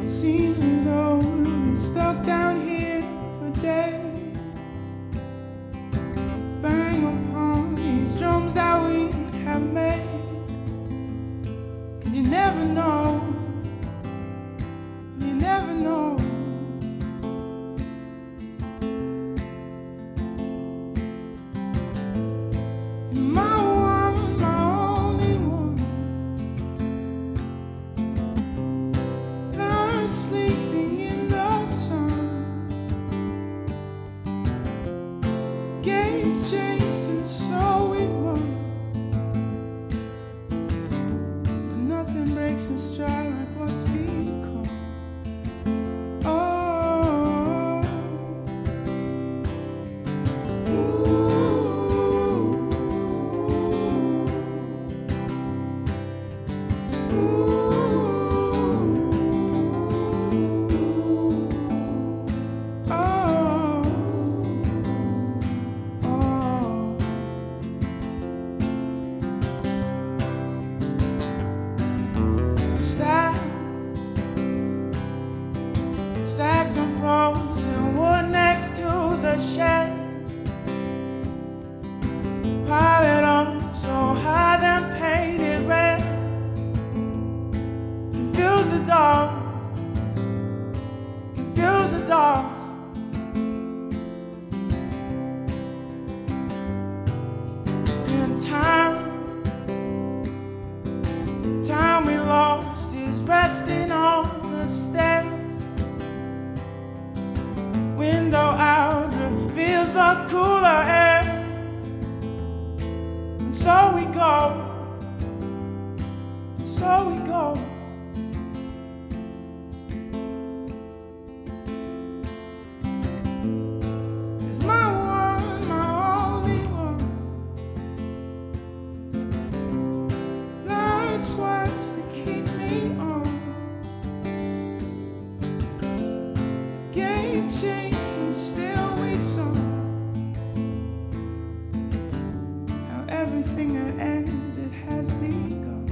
Seems as though we've been stuck down here for days. Bang upon these drums that we have made. 'Cause you never know, you never know. My one, my only one, lies sleeping in the sun. Gave chase and so we won. But nothing breaks us dry like what's become. Oh, ooh. Stacked and frozen wood next to the shed. Pile it up so high then paint it red. Confuse the dogs, confuse the dogs. And time we lost is resting on the stairs. Window out reveals the cooler air. And so we go, so we go. It's my one, my only one. Lied twice to keep me on. Gave chase and still we sung. Now everything that ends, it has begun.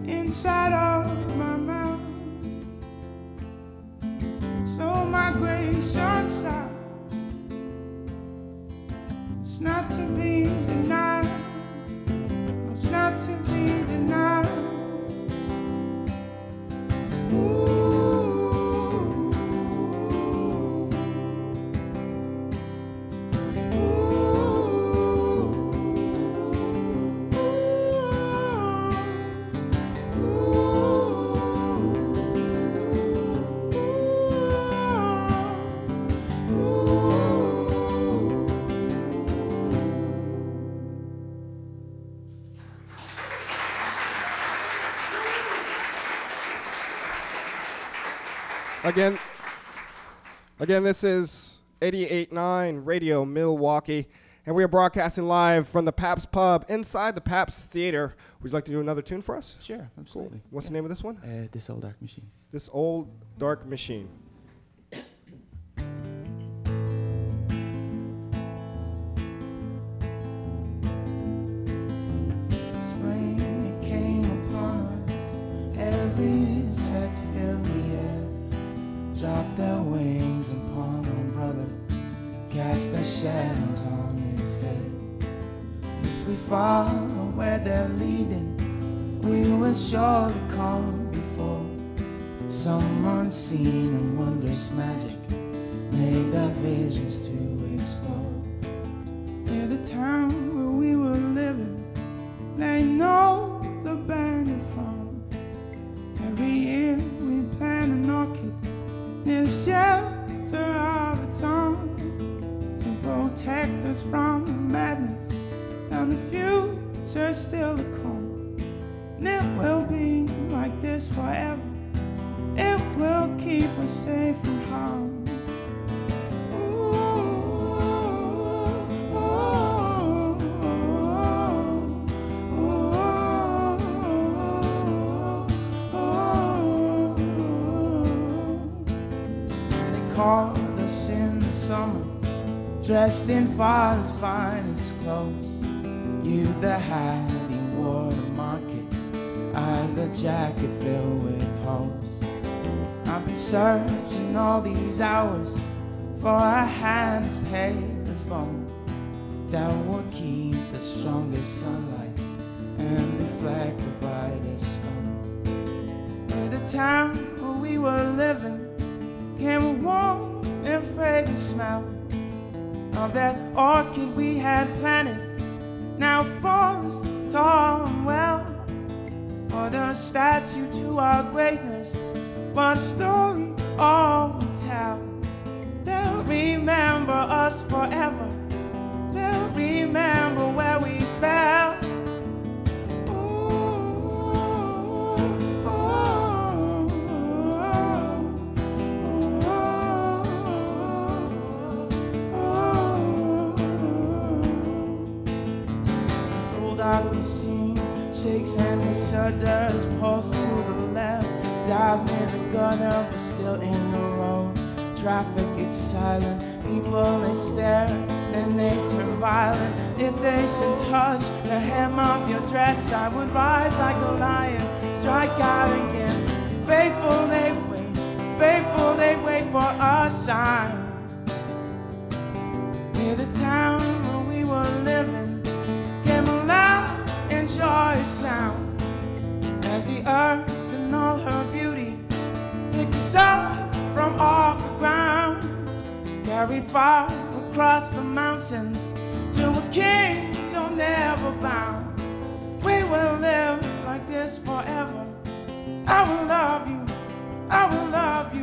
Inside of my mouth, so migration south. It's not to be denied, it's not to be denied. Ooh. Again, this is 88.9 Radio Milwaukee, and we are broadcasting live from the Pabst Pub inside the Pabst Theater. Would you like to do another tune for us? Sure, absolutely. Cool. What's the name of this one? This Old Dark Machine. This Old Dark Machine. Spring, it came upon us. Every insect filled the air. Dropped their wings upon my brother. Cast their shadows on his head. If we follow where they're leading, we will surely come before some unseen and wondrous magic made our visions to explore. Near the town where we were living, they know the bandit farm. Every year we plant an orchid near the shelter of its own to protect us from the madness and the future still to come. And it will be like this forever. It will keep us safe from harm. Caught us in the summer, dressed in father's finest clothes. You the hat he wore to market, I a jacket filled with holes. I've been searching all these hours for a hand as pale as bone that will keep the strongest sunlight and reflect the brightest stars. In the town where we were living came a warm and fragrant smell of that orchid we had planted, now a forest tall and well. Or the statue to our greatness, but a story all will tell. They'll remember us forever. They'll remember where we fell. This old ugly scene shakes and it shudders, pulse to the left, dives near the gutter, but still in the road. Traffic, it's silent, people they stare, then they turn violent. If they should touch the hem of your dress, I would rise like a lion, strike out again. Faithful they wait for a sign. Near the town where we were living came a loud and joyous sound, as the earth in all her beauty picked us up from off the ground, carried far across the mountains to a kingdom never bound. We will live like this forever. I will love you, I will love you.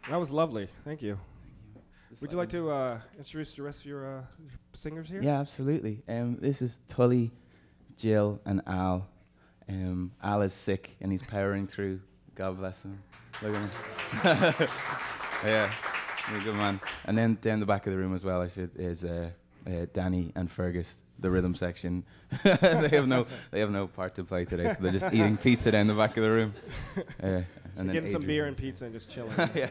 That was lovely. Thank you. Would you like to introduce the rest of your singers here? Yeah, absolutely. This is Tully, Jill, and Al. Al is sick and he's powering through. God bless him. Look at him. Yeah, he's a good man. And then down the back of the room as well, is Danny and Fergus, the rhythm section. They have no part to play today, so they're just eating pizza down the back of the room. And then getting some beer and pizza and just chilling. Yeah.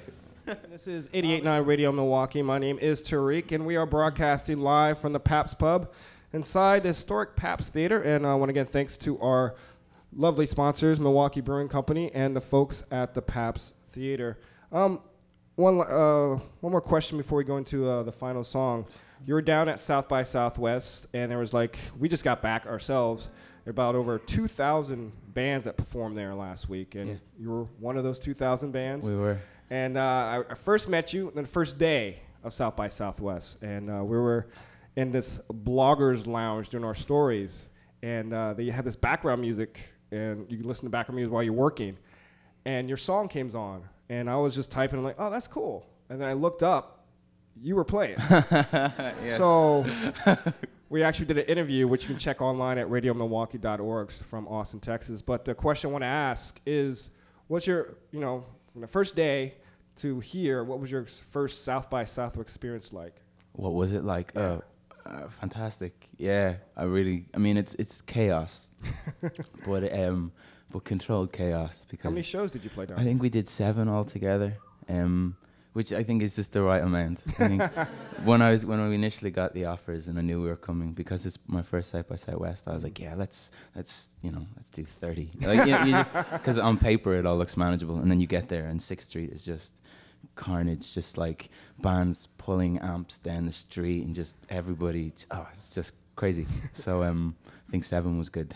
This is 88.9 Radio Milwaukee. My name is Tariq, and we are broadcasting live from the Pabst Pub inside the historic Pabst Theater. And I want to give thanks to our lovely sponsors, Milwaukee Brewing Company, and the folks at the Pabst Theater. One more question before we go into the final song. You were down at South by Southwest, and there was we just got back ourselves. There were about over 2,000 bands that performed there last week, and you were one of those 2,000 bands. We were. And I first met you on the first day of South by Southwest, and we were in this bloggers lounge doing our stories, and they had this background music, and you could listen to background music while you're working, and your song came on, and I was just typing, like, oh, that's cool. And then I looked up, you were playing. Yes. So we actually did an interview, which you can check online at radiomilwaukee.org from Austin, Texas. But the question I want to ask is, what's your, from the first day to here, what was your first South by Southwest experience like? What was it like? Yeah. Fantastic. Yeah, it's chaos, but controlled chaos. Because how many shows did you play down? I think we did 7 altogether, which I think is just the right amount. I think when we initially got the offers and I knew we were coming, because it's my first South by Southwest, I was like, yeah, let's do 30. Because on paper it all looks manageable, and then you get there and 6th Street is just carnage, just like bands pulling amps down the street and just everybody. It's just crazy. So I think 7 was good.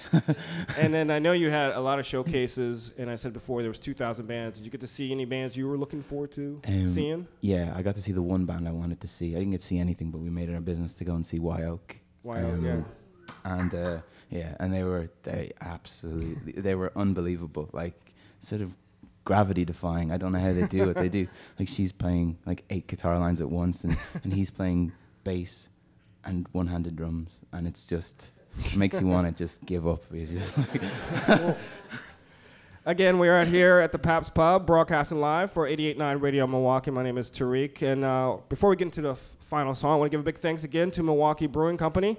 And then I know you had a lot of showcases, and I said before there was 2,000 bands. Did you get to see any bands you were looking forward to seeing? Yeah, I got to see the one band I wanted to see. I didn't get to see anything, but we made it our business to go and see Wye Oak. Yeah. And and they were unbelievable, like sort of gravity defying. I don't know how they do what they do. Like she's playing like 8 guitar lines at once, and he's playing bass and one-handed drums, and it's just it makes you want to just give up. It's just like Again, we are out here at the Pabst Pub, broadcasting live for 88.9 Radio Milwaukee. My name is Tariq, and before we get into the final song, I want to give a big thanks again to Milwaukee Brewing Company,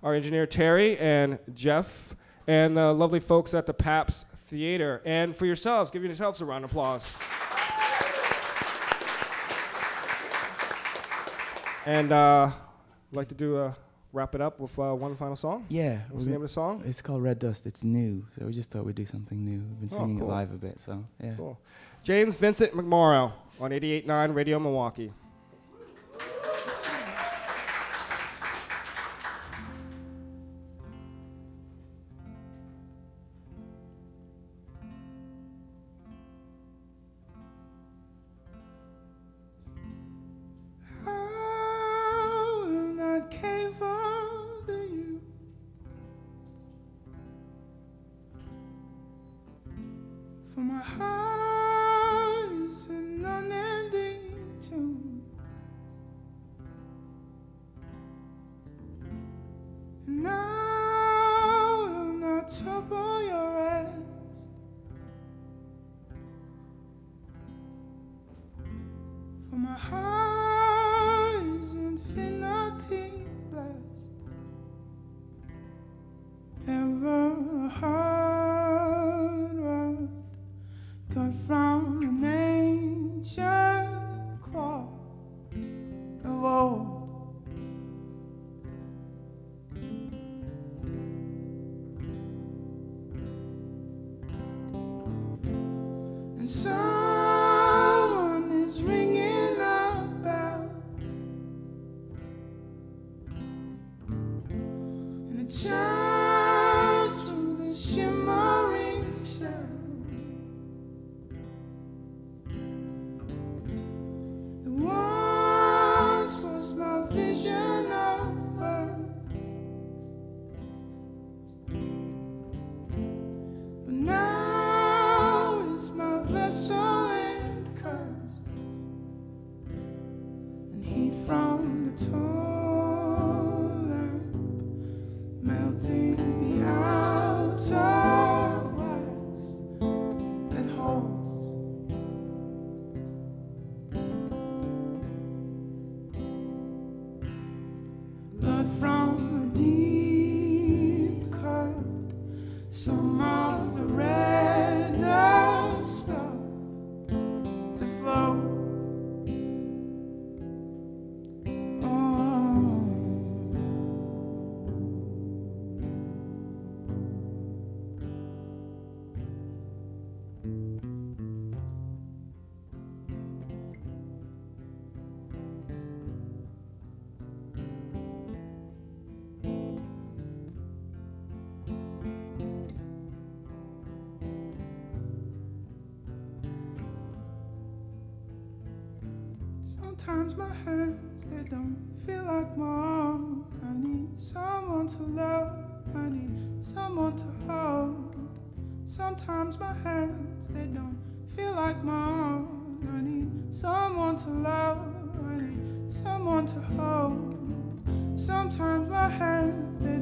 our engineer Terry and Jeff, and the lovely folks at the Pabst Theater. And for yourselves, give yourselves a round of applause. And I'd like to wrap it up with one final song. Yeah. What's the name of the song? It's called Red Dust. It's new, so we just thought we'd do something new. We've been singing it live a bit, so yeah. Cool. James Vincent McMorrow on 88.9 Radio Milwaukee. Sometimes my hands, they don't feel like mom. I need someone to love, I need someone to hold. Sometimes my hands, they don't feel like mom. I need someone to love, I need someone to hold. Sometimes my hands, they